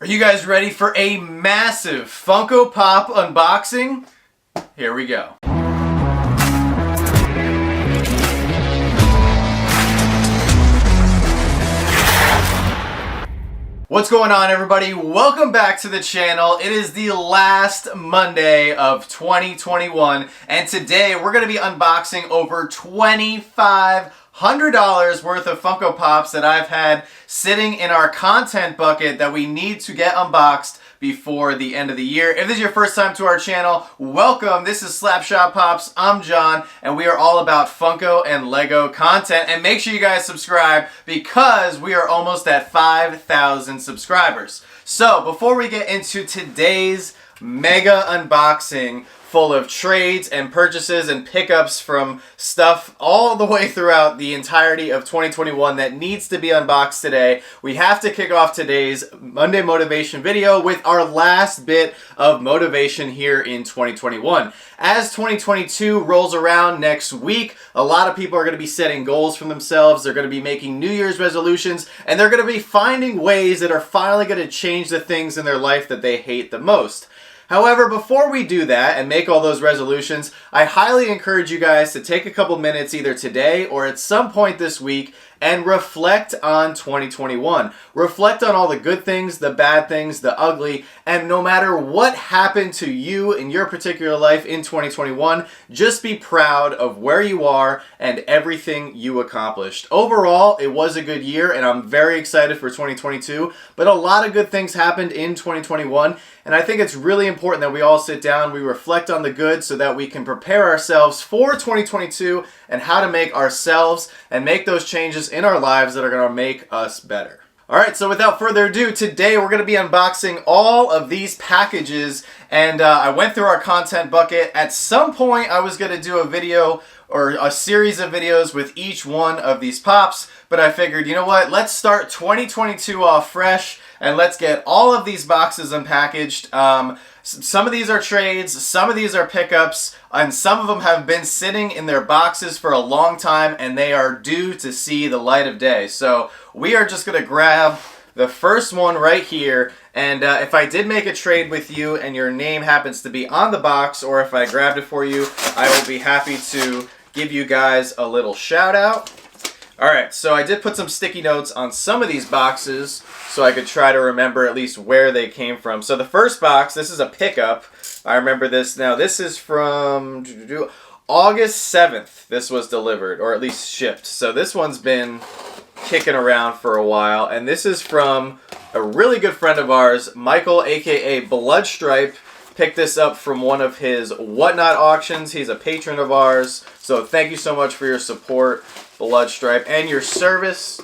Are you guys ready for a massive Funko Pop unboxing? Here we go. What's going on, everybody? Welcome back to the channel. It is the last Monday of 2021, and today we're going to be unboxing over $2,500 worth of Funko Pops that I've had sitting in our content bucket that we need to get unboxed before the end of the year. If this is your first time to our channel, welcome. This is Slapshotpops. I'm John, and we are all about Funko and Lego content. And make sure you guys subscribe because we are almost at 5,000 subscribers. So before we get into today's mega unboxing full of trades and purchases and pickups from stuff all the way throughout the entirety of 2021 that needs to be unboxed today, we have to kick off today's Monday motivation video with our last bit of motivation here in 2021. As 2022 rolls around next week, a lot of people are going to be setting goals for themselves. They're going to be making New Year's resolutions, and they're going to be finding ways that are finally going to change the things in their life that they hate the most. However, before we do that and make all those resolutions, I highly encourage you guys to take a couple minutes either today or at some point this week and reflect on 2021. Reflect on all the good things, the bad things, the ugly, and no matter what happened to you in your particular life in 2021, just be proud of where you are and everything you accomplished. Overall, it was a good year, and I'm very excited for 2022, but a lot of good things happened in 2021, and I think it's really important that we all sit down, we reflect on the good so that we can prepare ourselves for 2022 and how to make ourselves and make those changes in our lives that are going to make us better. Alright, so without further ado, today we're going to be unboxing all of these packages, and I went through our content bucket. At some point I was going to do a video or a series of videos with each one of these pops, but I figured, you know what, let's start 2022 off fresh and let's get all of these boxes unpackaged. Some of these are trades, some of these are pickups, and some of them have been sitting in their boxes for a long time and they are due to see the light of day. So we are just going to grab the first one right here, and if I did make a trade with you and your name happens to be on the box, or if I grabbed it for you, I will be happy to give you guys a little shout out. Alright, so I did put some sticky notes on some of these boxes so I could try to remember at least where they came from. So the first box, this is a pickup. I remember this. Now this is from August 7th this was delivered, or at least shipped. So this one's been kicking around for a while, and this is from a really good friend of ours, Michael, aka Bloodstripe. Picked this up from one of his Whatnot auctions. He's a patron of ours, so thank you so much for your support, Bloodstripe, and your service.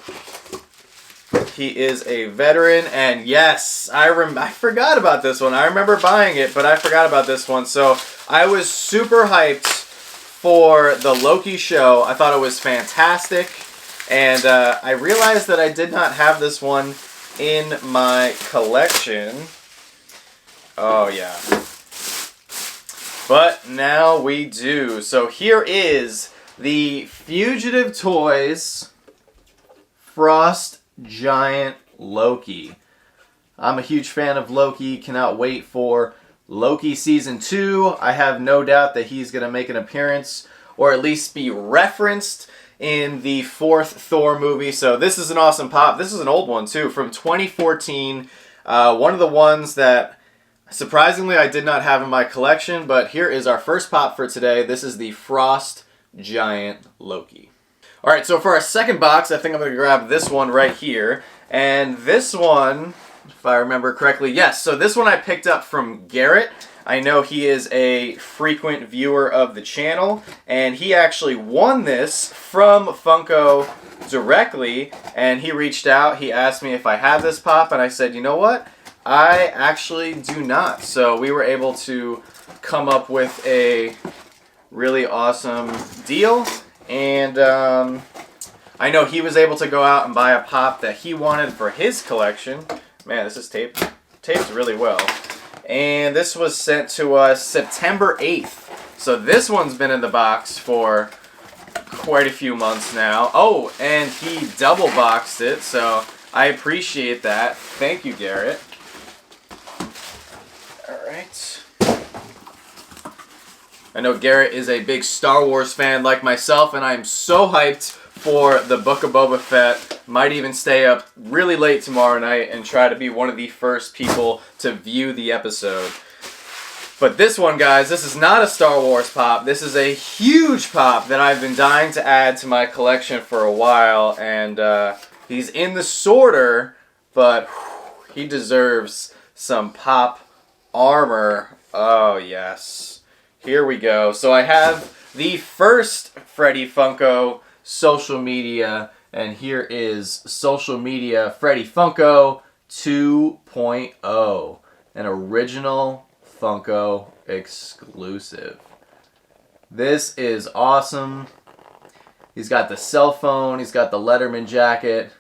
He is a veteran, and yes, I forgot about this one. I remember buying it, but I forgot about this one. So I was super hyped for the Loki show. I thought it was fantastic, and I realized that I did not have this one in my collection. Oh yeah. But now we do. So here is the Fugitive Toys Frost Giant Loki. I'm a huge fan of Loki. Cannot wait for Loki Season 2. I have no doubt that he's going to make an appearance, or at least be referenced in the 4th Thor movie. So this is an awesome pop. This is an old one too, from 2014. One of the ones that surprisingly I did not have in my collection, but here is our first pop for today. This is the Frost Giant Loki. Alright, so for our second box, I think I'm going to grab this one right here. And this one, if I remember correctly, yes, so this one I picked up from Garrett. I know he is a frequent viewer of the channel, and he actually won this from Funko directly, and he reached out, he asked me if I have this pop, and I said, you know what? I actually do not. So we were able to come up with a really awesome deal, and I know he was able to go out and buy a pop that he wanted for his collection. Man, this is taped really well. And this was sent to us September 8th. So this one's been in the box for quite a few months now. Oh, and he double boxed it, so I appreciate that. Thank you, Garrett. right. I know Garrett is a big Star Wars fan like myself, and I am so hyped for the Book of Boba Fett. Might even stay up really late tomorrow night and try to be one of the first people to view the episode. But this one, guys, this is not a Star Wars pop. This is a huge pop that I've been dying to add to my collection for a while, and he's in the sorter, but he deserves some pop armor. Oh, yes. Here we go. So I have the first Freddy Funko social media, and here is social media Freddy Funko 2.0, an original Funko exclusive. This is awesome. He's got the cell phone, he's got the Letterman jacket.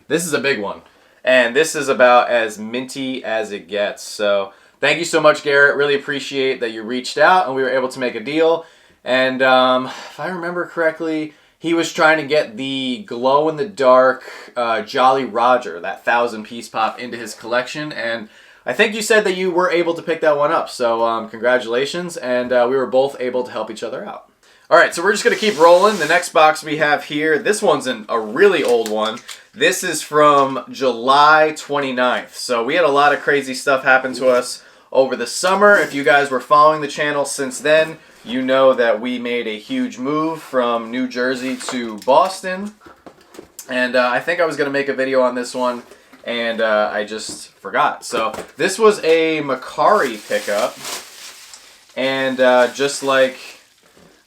This is a big one, and this is about as minty as it gets. So thank you so much, Garrett. Really appreciate that you reached out and we were able to make a deal. And if I remember correctly, he was trying to get the glow-in-the-dark Jolly Roger, that 1,000-piece pop, into his collection. And I think you said that you were able to pick that one up. So congratulations. And we were both able to help each other out. All right, so we're just going to keep rolling. The next box we have here, this one's a really old one. This is from July 29th. So we had a lot of crazy stuff happen to us over the summer. If you guys were following the channel since then, you know that we made a huge move from New Jersey to Boston. And I think I was going to make a video on this one, and I just forgot. So this was a Macari pickup. And just like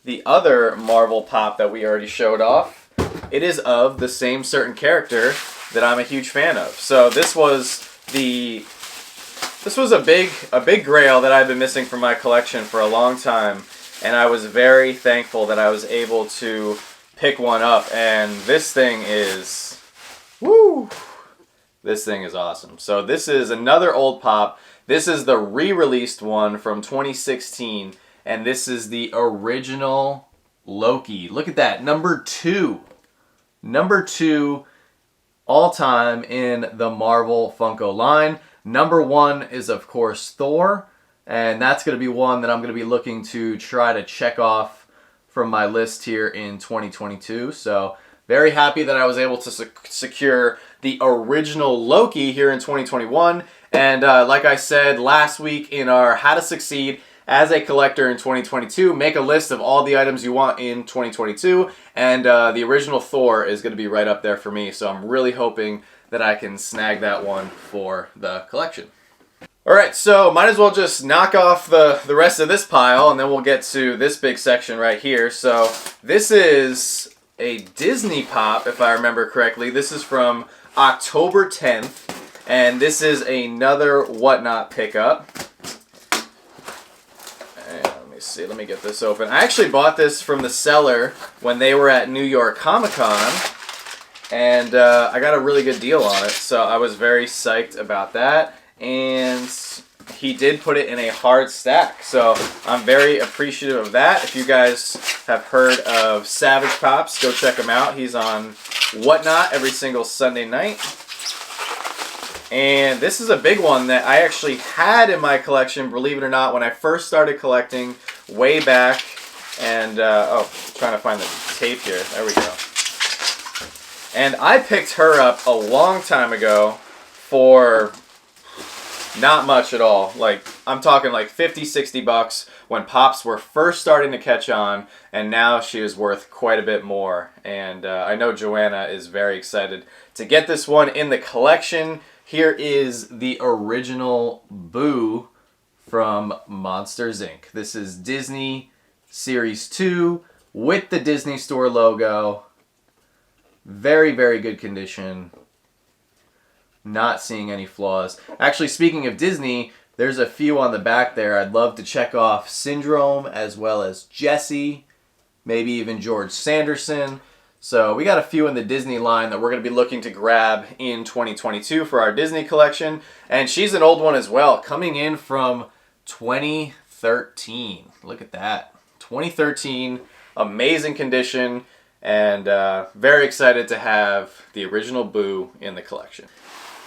the other Marvel pop that we already showed off, it is of the same certain character that I'm a huge fan of. So this was a big grail that I've been missing from my collection for a long time, and I was very thankful that I was able to pick one up. And this thing is, woo! This thing is awesome. So this is another old pop. This is the re-released one from 2016, and this is the original Loki. Look at that, number 2. Number 2 all-time in the Marvel Funko line. Number 1 is, of course, Thor, and that's going to be one that I'm going to be looking to try to check off from my list here in 2022. So very happy that I was able to secure the original Loki here in 2021. And like I said last week in our How to Succeed as a Collector in 2022, make a list of all the items you want in 2022, and the original Thor is going to be right up there for me, so I'm really hoping that I can snag that one for the collection. Alright, so might as well just knock off the rest of this pile, and then we'll get to this big section right here. So this is a Disney pop, if I remember correctly. This is from October 10th, and this is another Whatnot pickup. See, let me get this open. I actually bought this from the seller when they were at New York Comic Con, and I got a really good deal on it, so I was very psyched about that. And he did put it in a hard stack, so I'm very appreciative of that. If you guys have heard of Savage Pops, go check him out. He's on Whatnot every single Sunday night. And this is a big one that I actually had in my collection, believe it or not, when I first started collecting way back. And, oh, trying to find the tape here. There we go. And I picked her up a long time ago for not much at all. Like, I'm talking like 50, 60 bucks when Pops were first starting to catch on, and now she is worth quite a bit more. And I know Joanna is very excited to get this one in the collection. Here is the original Boo from Monsters, Inc. This is Disney Series 2 with the Disney Store logo. Very, very good condition. Not seeing any flaws. Actually, speaking of Disney, there's a few on the back there. I'd love to check off Syndrome as well as Jessie, maybe even George Sanderson. So we got a few in the Disney line that we're going to be looking to grab in 2022 for our Disney collection. And she's an old one as well, coming in from 2013. Look at that. 2013, amazing condition, and very excited to have the original Boo in the collection.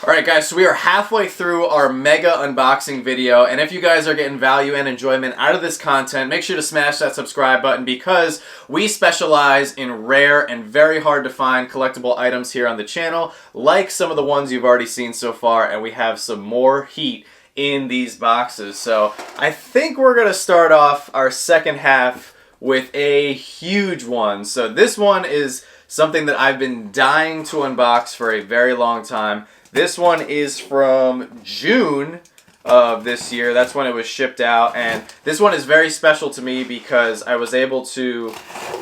Alright guys, so we are halfway through our mega unboxing video, and if you guys are getting value and enjoyment out of this content, make sure to smash that subscribe button because we specialize in rare and very hard to find collectible items here on the channel, like some of the ones you've already seen so far, and we have some more heat in these boxes. So I think we're going to start off our second half with a huge one. So this one is something that I've been dying to unbox for a very long time. This one is from June of this year. That's when it was shipped out. And this one is very special to me because I was able to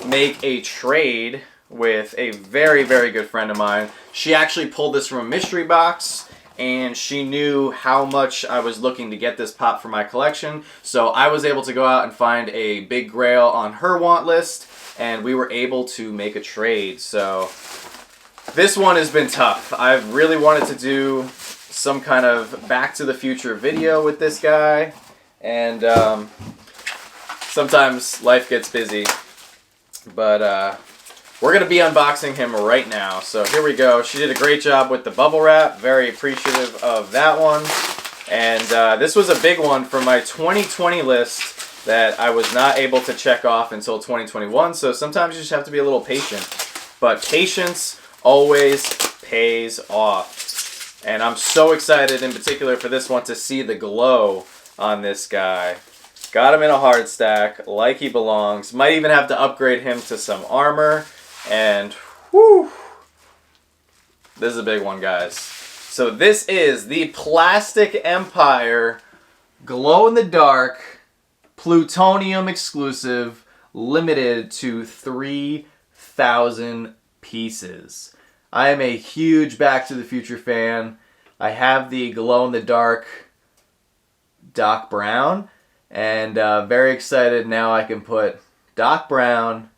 make a trade with a very, very good friend of mine. She actually pulled this from a mystery box, and she knew how much I was looking to get this pop for my collection. So I was able to go out and find a big grail on her want list, and we were able to make a trade. So this one has been tough. I've really wanted to do some kind of Back to the Future video with this guy, and sometimes life gets busy, but we're going to be unboxing him right now. So here we go. She did a great job with the bubble wrap. Very appreciative of that one. And this was a big one for my 2020 list that I was not able to check off until 2021. So sometimes you just have to be a little patient. But patience always pays off. And I'm so excited in particular for this one to see the glow on this guy. Got him in a hard stack like he belongs. Might even have to upgrade him to some armor. And whoo, this is a big one, guys. So this is the Plastic Empire glow-in-the-dark Plutonium exclusive, limited to 3,000 pieces. I am a huge Back to the Future fan. I have the glow-in-the-dark Doc Brown, and very excited now I can put Doc Brown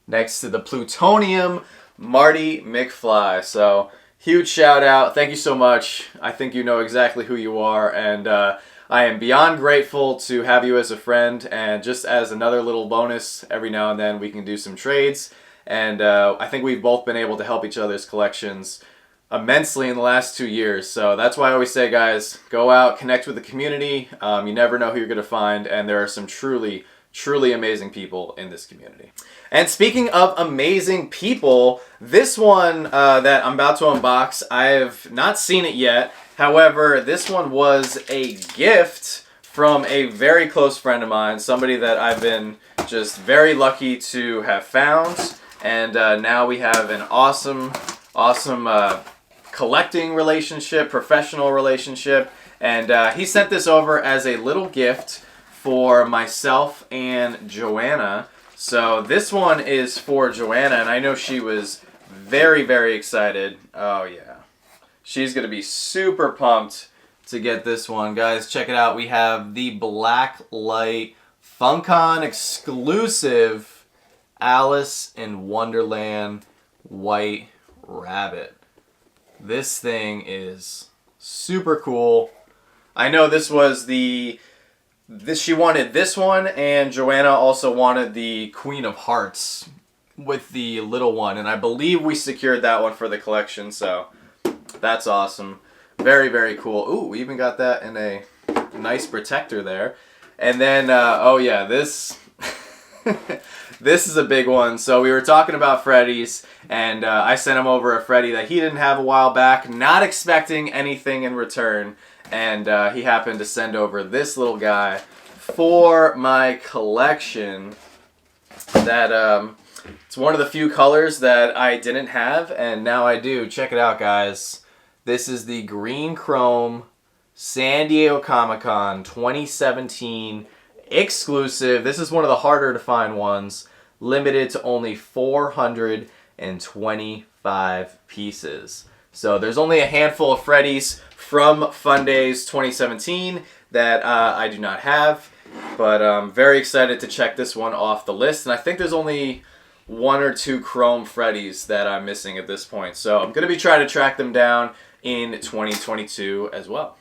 next to the Plutonium Marty McFly. So huge shout out. Thank you so much. I think you know exactly who you are, and I am beyond grateful to have you as a friend, and just as another little bonus, every now and then we can do some trades. And I think we've both been able to help each other's collections immensely in the last 2 years. So that's why I always say, guys, go out, connect with the community. You never know who you're going to find, and there are some truly, truly amazing people in this community. And speaking of amazing people, this one that I'm about to unbox, I have not seen it yet. However, this one was a gift from a very close friend of mine, somebody that I've been just very lucky to have found. And now we have an awesome collecting relationship, professional relationship. And he sent this over as a little gift for myself and Joanna. So this one is for Joanna, and I know she was very, very excited. Oh yeah. She's going to be super pumped to get this one. Guys, check it out. We have the Blacklight Funkon exclusive Alice in Wonderland White Rabbit. This thing is super cool. I know this was she wanted this one, and Joanna also wanted the Queen of Hearts with the little one, and I believe we secured that one for the collection, so that's awesome. Very, very cool. Ooh, we even got that in a nice protector there. And then, oh yeah, this this is a big one. So we were talking about Freddy's, and I sent him over a Freddy that he didn't have a while back, not expecting anything in return. And he happened to send over this little guy for my collection. That it's one of the few colors that I didn't have, and now I do. Check it out, guys. This is the Green Chrome San Diego Comic-Con 2017 exclusive. This is one of the harder to find ones. Limited to only 425 pieces. So there's only a handful of Freddy's from Fun Days 2017 that I do not have. But I'm very excited to check this one off the list. And I think there's only 1 or 2 Chrome Freddy's that I'm missing at this point. So I'm going to be trying to track them down in 2022 as well.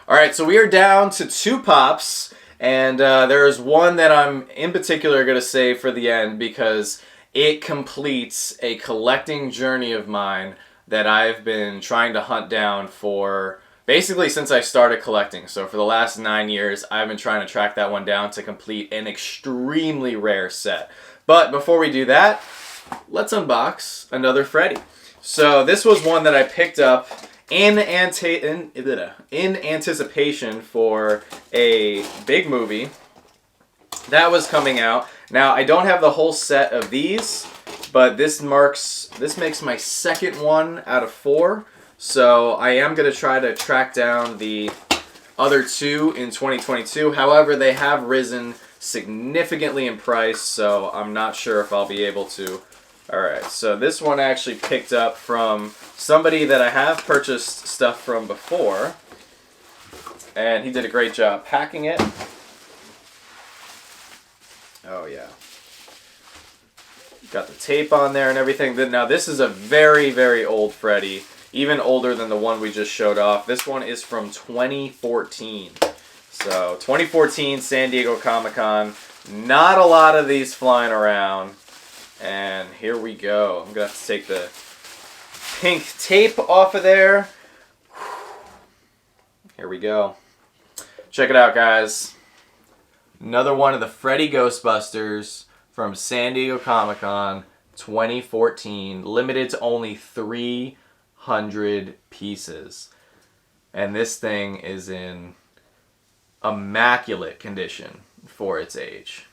Alright, so we are down to 2 pops. And there is one that I'm in particular going to save for the end because it completes a collecting journey of mine that I've been trying to hunt down for basically since I started collecting. So for the last 9 years, I've been trying to track that one down to complete an extremely rare set. But before we do that, let's unbox another Freddy. So this was one that I picked up in anticipation for a big movie that was coming out. Now, I don't have the whole set of these, but this makes my second one out of 4. So I am going to try to track down the other 2 in 2022. However, they have risen significantly in price, so I'm not sure if I'll be able to. Alright, so this one I actually picked up from somebody that I have purchased stuff from before. And he did a great job packing it. Oh yeah. Got the tape on there and everything. Now this is a very, very old Freddy. Even older than the one we just showed off. This one is from 2014. So 2014 San Diego Comic-Con. Not a lot of these flying around. And here we go. I'm going to have to take the pink tape off of there. Here we go. Check it out, guys. Another one of the Freddy Ghostbusters from San Diego Comic-Con 2014. Limited to only 300 pieces. And this thing is in immaculate condition for its age.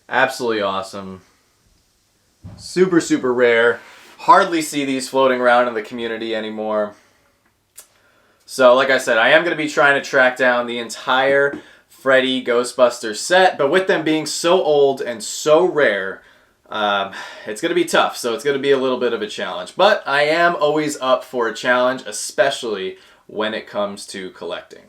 Absolutely awesome. Super, super rare. Hardly see these floating around in the community anymore. So, like I said, I am going to be trying to track down the entire Freddy Ghostbuster set, but with them being so old and so rare, it's going to be tough, so it's going to be a little bit of a challenge. But I am always up for a challenge, especially when it comes to collecting.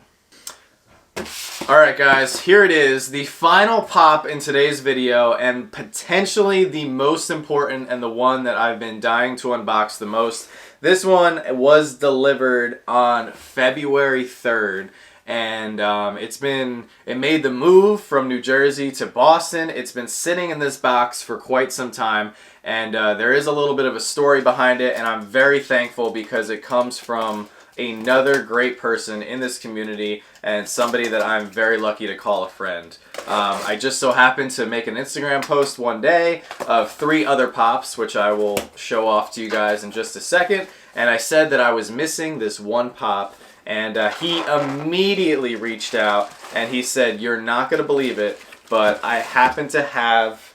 Alright guys, here it is, the final pop in today's video, and potentially the most important and the one that I've been dying to unbox the most. This one was delivered on February 3rd, and it made the move from New Jersey to Boston. It's been sitting in this box for quite some time, and there is a little bit of a story behind it, and I'm very thankful because it comes from another great person in this community and somebody that I'm very lucky to call a friend. I just so happened to make an Instagram post one day of 3 other pops, which I will show off to you guys in just a second, and I said that I was missing this one pop, and he immediately reached out and he said, "You're not going to believe it, but I happen to have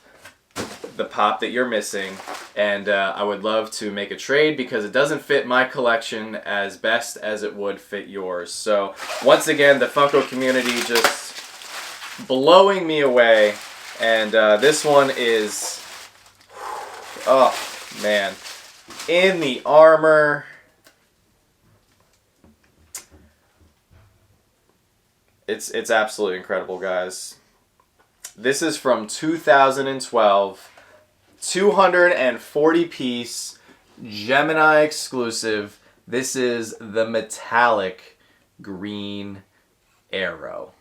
the pop that you're missing, and I would love to make a trade because it doesn't fit my collection as best as it would fit yours." So once again, the Funko community just blowing me away, and this one is, oh man, in the armor. It's absolutely incredible, guys. This is from 2012. 240 piece Gemini exclusive. This is the metallic green arrow.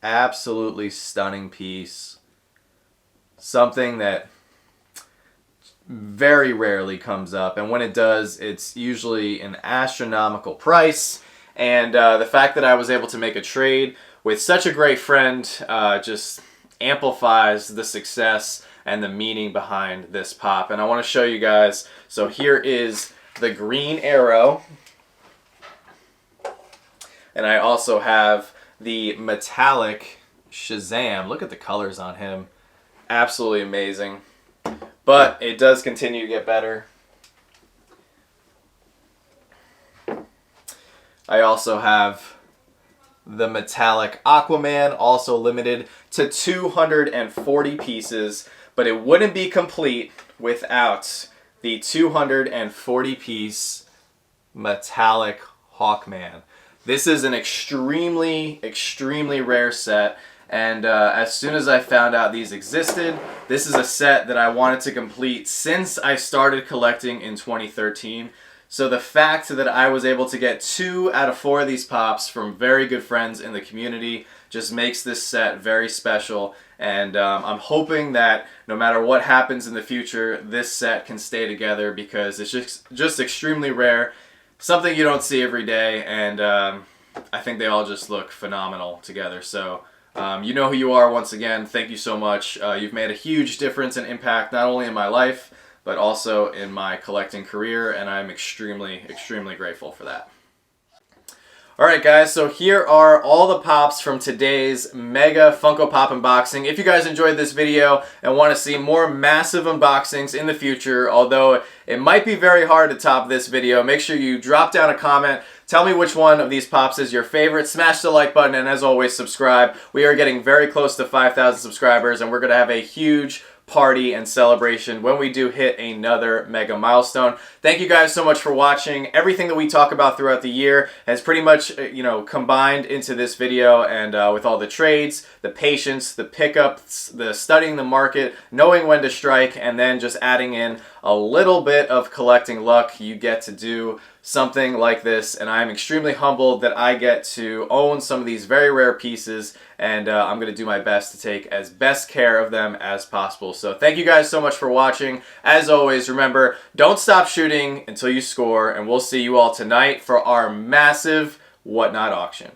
Absolutely stunning piece. Something that very rarely comes up, and when it does, it's usually an astronomical price. And the fact that I was able to make a trade with such a great friend just amplifies the success and the meaning behind this pop. And I want to show you guys. So here is the green arrow. And I also have the metallic Shazam. Look at the colors on him. Absolutely amazing. But it does continue to get better. I also have the metallic Aquaman, also limited to 240 pieces, but it wouldn't be complete without the 240 piece metallic Hawkman. This is an extremely, extremely rare set, and as soon as I found out these existed, this is a set that I wanted to complete since I started collecting in 2013. So the fact that I was able to get 2 out of 4 of these pops from very good friends in the community just makes this set very special. And I'm hoping that no matter what happens in the future, this set can stay together because it's just extremely rare. Something you don't see every day, and I think they all just look phenomenal together. So you know who you are. Once again, thank you so much. You've made a huge difference and impact not only in my life, but also in my collecting career, and I'm extremely, extremely grateful for that. Alright guys, so here are all the pops from today's mega Funko Pop unboxing. If you guys enjoyed this video and want to see more massive unboxings in the future, although it might be very hard to top this video, make sure you drop down a comment. Tell me which one of these pops is your favorite. Smash the like button, and as always, subscribe. We are getting very close to 5,000 subscribers, and we're going to have a huge party and celebration when we do hit another mega milestone. Thank you guys so much for watching. Everything that we talk about throughout the year has pretty much, combined into this video, and with all the trades, the patience, the pickups, the studying the market, knowing when to strike, and then just adding in a little bit of collecting luck, you get to do something like this, and I'm extremely humbled that I get to own some of these very rare pieces, and I'm going to do my best to take as best care of them as possible. So thank you guys so much for watching. As always, remember, don't stop shooting until you score, and we'll see you all tonight for our massive Whatnot auction.